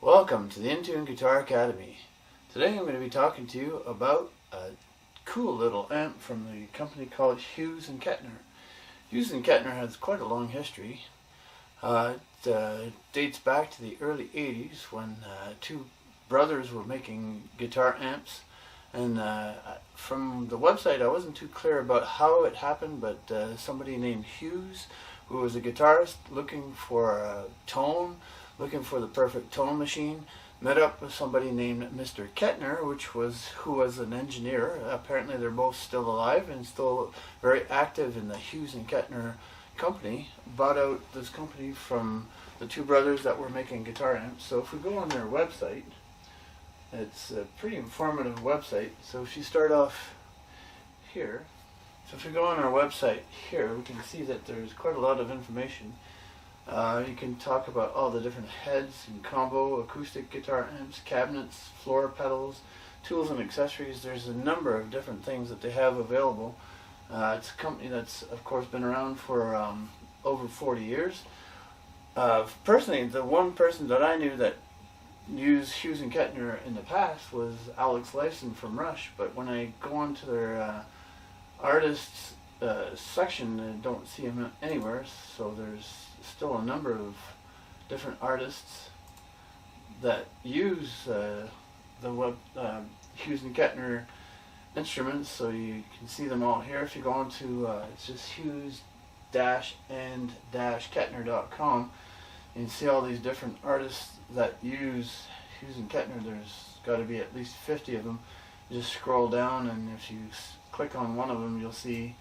Welcome to the Intune Guitar Academy. Today I'm going to be talking to you about a cool little amp from the company called Hughes and Kettner. Hughes and Kettner has quite a long history. It dates back to the early 80s when two brothers were making guitar amps. And from the website I wasn't too clear about how it happened, but somebody named Hughes, who was a guitarist looking for a tone, looking for the perfect tone machine, met up with somebody named Mr. Kettner, who was an engineer. Apparently they're both still alive and still very active in the Hughes and Kettner company. Bought out this company from the two brothers that were making guitar amps. So if we go on their website, it's a pretty informative website. So if you start off here, if we go on our website here, we can see that there's quite a lot of information. You can talk about all the different heads and combo, acoustic guitar amps, cabinets, floor pedals, tools and accessories. There's a number of different things that they have available. It's a company that's of course been around for over 40 years. Personally, the one person that I knew that used Hughes and Kettner in the past was Alex Lifeson from Rush, but when I go onto their artists section, I don't see him anywhere, so there's still a number of different artists that use the Hughes and Kettner instruments, so you can see them all here. If you go on to it's just Hughes-and-Kettner.com, you can see all these different artists that use Hughes and Kettner. There's got to be at least 50 of them. You just scroll down, and if you click on one of them, you'll see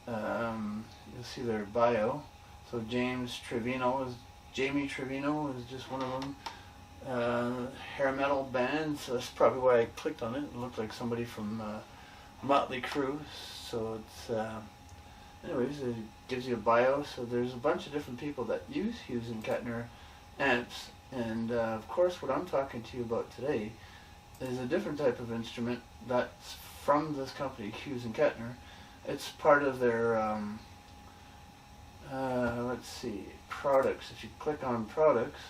their bio. So Jamie Trevino is just one of them. Hair metal band, so that's probably why I clicked on it. It looked like somebody from Motley Crue. So it's anyways, it gives you a bio. So there's a bunch of different people that use Hughes and Kettner amps, and of course what I'm talking to you about today is a different type of instrument that's from this company, Hughes and Kettner. It's part of their let's see, products. If you click on products,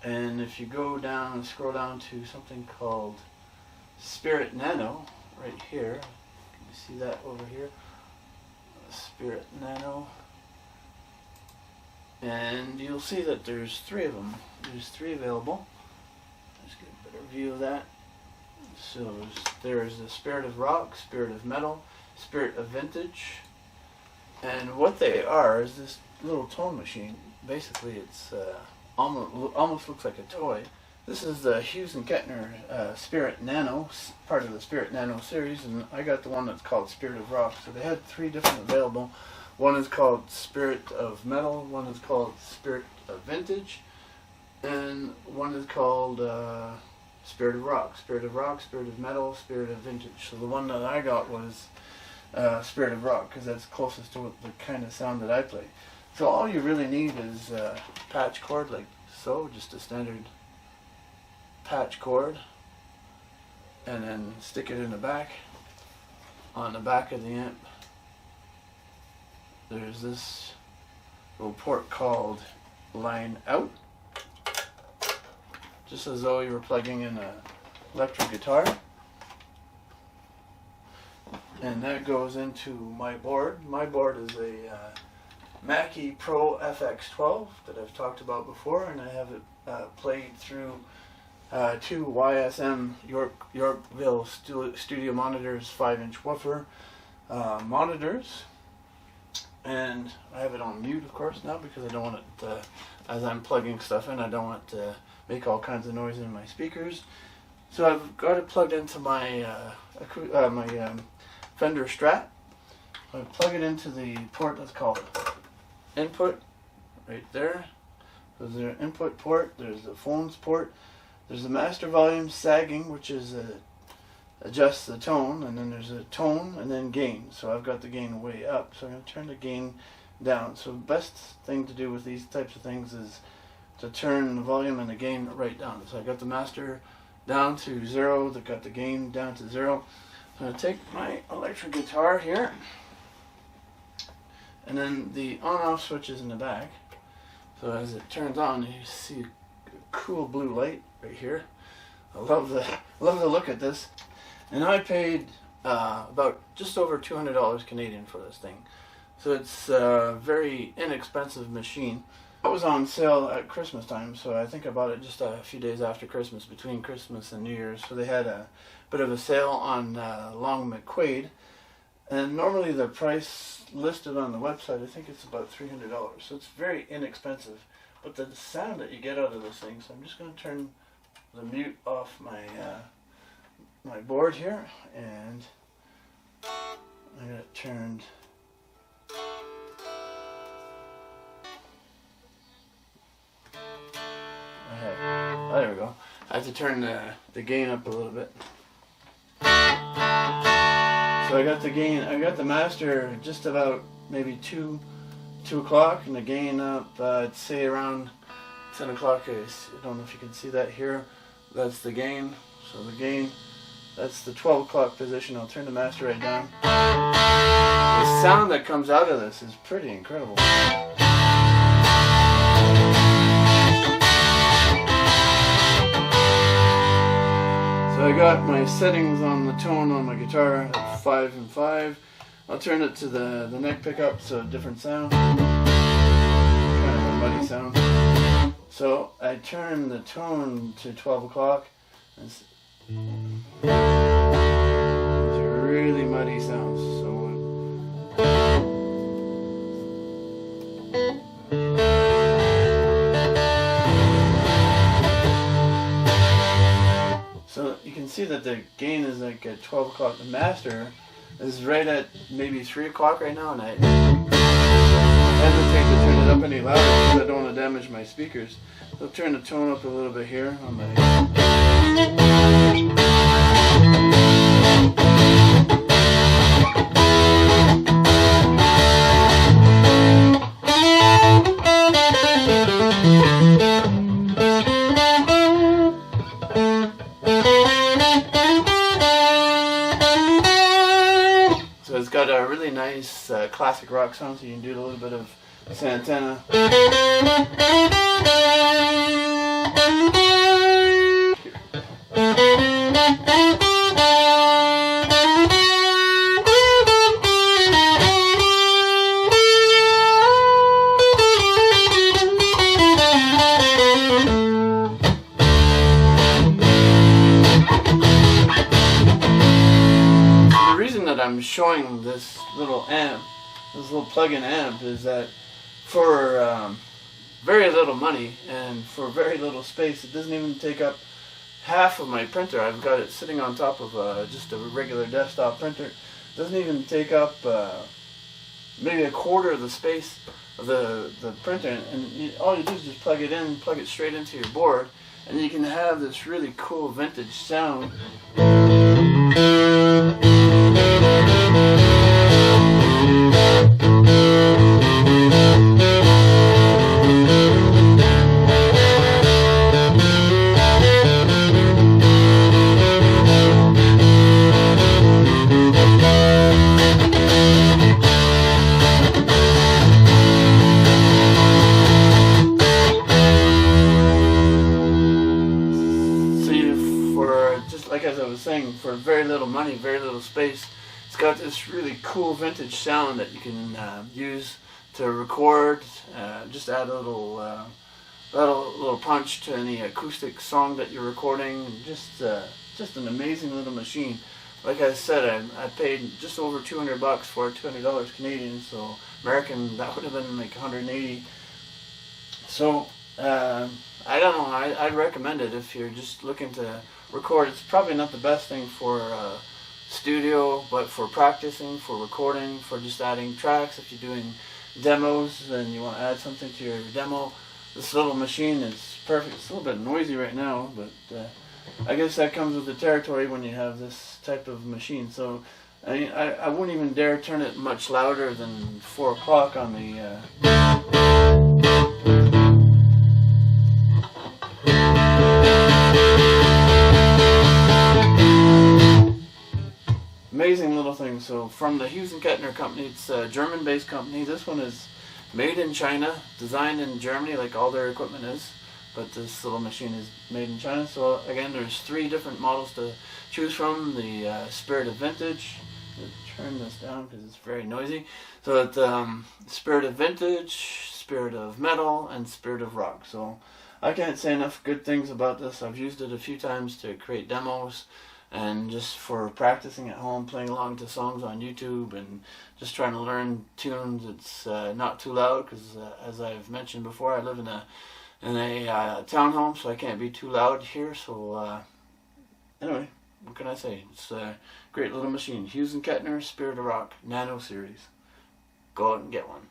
and if you go down and scroll down to something called Spirit Nano, right here, can you see that over here? Spirit Nano. And you'll see that there's three of them. There's three available. Let's get a better view of that. So there's the Spirit of Rock, Spirit of Metal, Spirit of Vintage. And what they are is this little tone machine. Basically, it's almost looks like a toy. This is the Hughes and Kettner Spirit Nano, part of the Spirit Nano series, and I got the one that's called Spirit of Rock. So they had three different available. One is called Spirit of Metal, one is called Spirit of Vintage, and one is called Spirit of Rock. Spirit of Rock, Spirit of Metal, Spirit of Vintage. So the one that I got was Spirit of Rock, because that's closest to the kind of sound that I play. So all you really need is a patch cord like so, just a standard patch cord, and then stick it in the back. On the back of the amp, there's this little port called line out, just as though you were plugging in an electric guitar. And that goes into my board. My board is a Mackie Pro FX12 that I've talked about before, and I have it played through two YSM Yorkville Studio Monitors 5-inch woofer monitors. And I have it on mute, of course, now, because I don't want it, as I'm plugging stuff in, I don't want it to make all kinds of noise in my speakers. So I've got it plugged into my Fender Strat. I plug it into the port that's called input, right there. So there's an input port, there's the phones port, there's the master volume sagging, which is adjusts the tone, and then there's a tone and then gain. So I've got the gain way up, so I'm going to turn the gain down. So the best thing to do with these types of things is to turn the volume and the gain right down. So I got the master down to 0, I've got the gain down to 0. I'm going to take my electric guitar here, and then the on-off switch is in the back. So as it turns on, you see a cool blue light right here. I love the look at this. And I paid about just over $200 Canadian for this thing. So it's a very inexpensive machine. It was on sale at Christmas time, so I think I bought it just a few days after Christmas, between Christmas and New Year's. So they had a bit of a sale on Long McQuaid. And normally the price listed on the website, I think it's about $300. So it's very inexpensive. But the sound that you get out of this thing, so I'm just going to turn the mute off my my board here, and I got it turned. Oh, there we go. I have to turn the gain up a little bit. So I got the gain, I got the master just about maybe 2 o'clock, and the gain up, I'd say around 10 o'clock. I don't know if you can see that here. That's the gain. So the gain, that's the 12 o'clock position. I'll turn the master right down. The sound that comes out of this is pretty incredible. So I got my settings on the tone on my guitar at 5 and 5. I'll turn it to the neck pickup, so different sound. Kind of a muddy sound. So I turn the tone to 12 o'clock. It's really muddy sounds. So you can see that the gain is like at 12 o'clock. The master is right at maybe 3 o'clock right now, and I hesitate to turn it up any louder because I don't want to damage my speakers. So I'll turn the tone up a little bit here on my... So it's got a really nice classic rock sound, so you can do a little bit of Santana. I'm showing this little amp, this little plug-in amp, is that for very little money and for very little space, it doesn't even take up half of my printer. I've got it sitting on top of just a regular desktop printer. It doesn't even take up maybe a quarter of the space of the printer, and all you do is just plug it in, plug it straight into your board, and you can have this really cool vintage sound. Like as I was saying, for very little money, very little space, it's got this really cool vintage sound that you can use to record. Just add a little punch to any acoustic song that you're recording. Just an amazing little machine. Like I said, I paid just over $200 for it, $200 Canadian, so American that would have been like 180. So I don't know. I'd recommend it if you're just looking to record. It's probably not the best thing for studio, but for practicing, for recording, for just adding tracks. If you're doing demos and you want to add something to your demo, this little machine is perfect. It's a little bit noisy right now, but I guess that comes with the territory when you have this type of machine. So I wouldn't even dare turn it much louder than 4 o'clock on the amazing little thing. So from the Hughes and Kettner company, it's a German-based company. This one is Made in China, designed in Germany like all their equipment is, but this little machine is made in China. So again, there's 3 different models to choose from. The Spirit of Vintage. Turn this down because it's very noisy. So it's Spirit of Vintage, Spirit of Metal, and Spirit of Rock. So I can't say enough good things about this. I've used it a few times to create demos and just for practicing at home, playing along to songs on YouTube and just trying to learn tunes. It's not too loud because as I've mentioned before, I live in a townhome, so I can't be too loud here. So anyway, what can I say? It's a great little machine. Hughes and Kettner Spirit of Rock Nano series. Go out and get one.